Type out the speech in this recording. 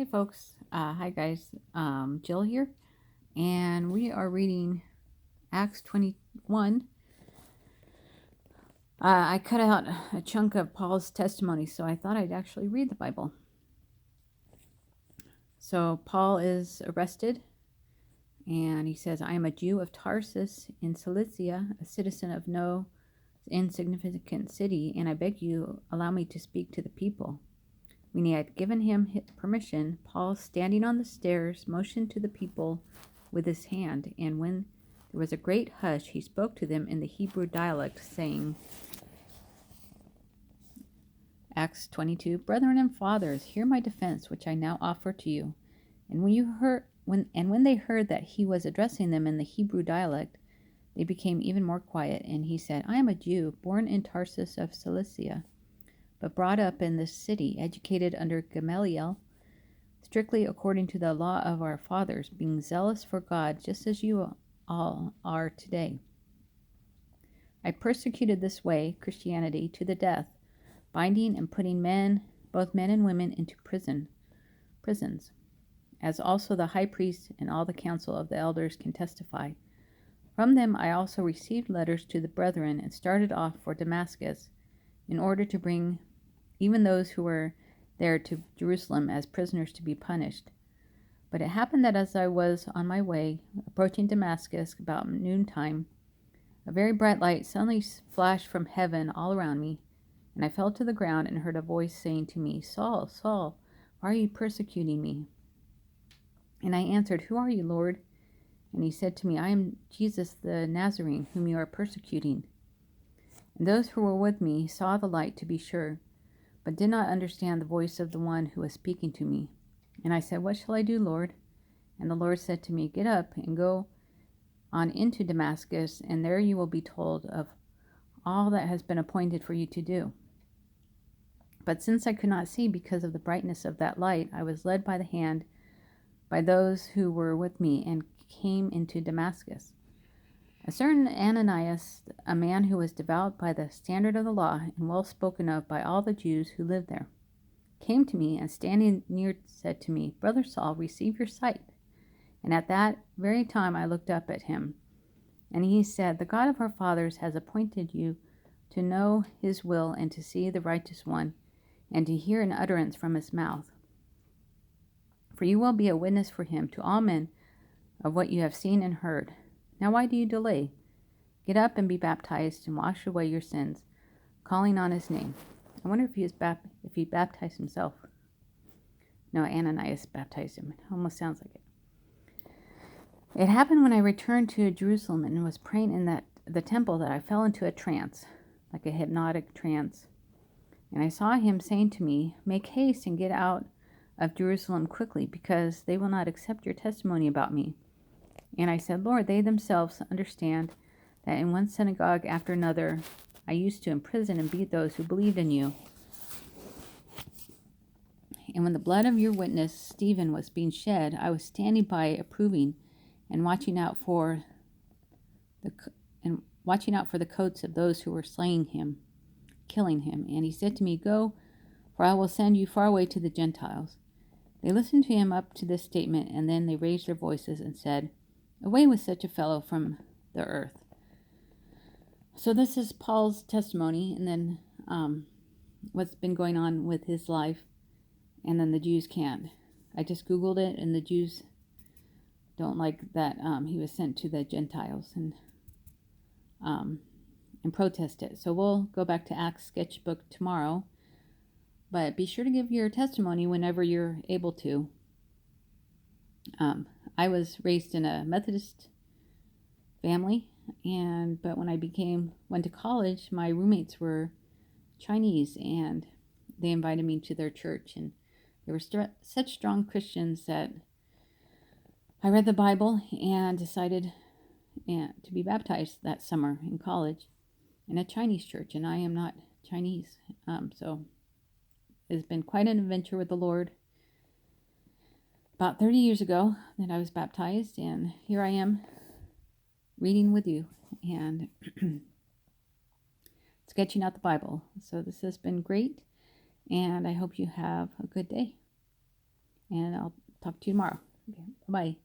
Hi, folks. Hi, guys. Jill here, and we are reading Acts 21. I cut out a chunk of Paul's testimony, so I thought I'd actually read the Bible. So, Paul is arrested, and he says, I am a Jew of Tarsus in Cilicia, a citizen of no insignificant city, and I beg you, allow me to speak to the people. When he had given him permission, Paul, standing on the stairs, motioned to the people with his hand, and when there was a great hush, he spoke to them in the Hebrew dialect, saying, Acts 22, Brethren and fathers, hear my defense, which I now offer to you. And when they heard that he was addressing them in the Hebrew dialect, they became even more quiet, and he said, I am a Jew, born in Tarsus of Cilicia, but brought up in this city, educated under Gamaliel, strictly according to the law of our fathers, being zealous for God, just as you all are today. I persecuted this way, Christianity, to the death, binding and putting both men and women, into prisons, as also the high priest and all the council of the elders can testify. From them I also received letters to the brethren, and started off for Damascus, in order to bring even those who were there to Jerusalem as prisoners to be punished. But it happened that as I was on my way, approaching Damascus about noontime, a very bright light suddenly flashed from heaven all around me, and I fell to the ground and heard a voice saying to me, Saul, Saul, why are you persecuting me? And I answered, Who are you, Lord? And he said to me, I am Jesus the Nazarene, whom you are persecuting. And those who were with me saw the light, to be sure, but did not understand the voice of the one who was speaking to me. And I said, What shall I do, Lord? And the Lord said to me, Get up and go on into Damascus, and there you will be told of all that has been appointed for you to do. But since I could not see because of the brightness of that light, I was led by the hand by those who were with me, and came into Damascus. A certain Ananias, a man who was devout by the standard of the law, and well spoken of by all the Jews who lived there, came to me, and standing near said to me, Brother Saul, receive your sight. And at that very time I looked up at him. And he said, The God of our fathers has appointed you to know his will, and to see the righteous one, and to hear an utterance from his mouth. For you will be a witness for him to all men of what you have seen and heard. Now why do you delay? Get up and be baptized, and wash away your sins, calling on his name. I wonder if he baptized himself. No, Ananias baptized him. It almost sounds like it. It happened when I returned to Jerusalem and was praying in the temple, that I fell into a trance, like a hypnotic trance. And I saw him saying to me, Make haste and get out of Jerusalem quickly, because they will not accept your testimony about me. And I said, Lord, they themselves understand that in one synagogue after another I used to imprison and beat those who believed in you. And when the blood of your witness Stephen was being shed, I was standing by approving and watching out for the coats of those who were killing him. And he said to me, Go, for I will send you far away to the Gentiles. They listened to him up to this statement, and then they raised their voices and said, Away with such a fellow from the earth. So this is Paul's testimony, and then what's been going on with his life, and then the Jews can't. I just Googled it, and the Jews don't like that he was sent to the Gentiles and protest it. So we'll go back to Acts sketchbook tomorrow, but be sure to give your testimony whenever you're able to. I was raised in a Methodist family, but when I went to college, my roommates were Chinese, and they invited me to their church, and they were such strong Christians that I read the Bible and decided to be baptized that summer in college in a Chinese church, and I am not Chinese, so it's been quite an adventure with the Lord. About 30 years ago that I was baptized, and here I am reading with you and sketching out the Bible. So this has been great, and I hope you have a good day. And I'll talk to you tomorrow. Okay, bye.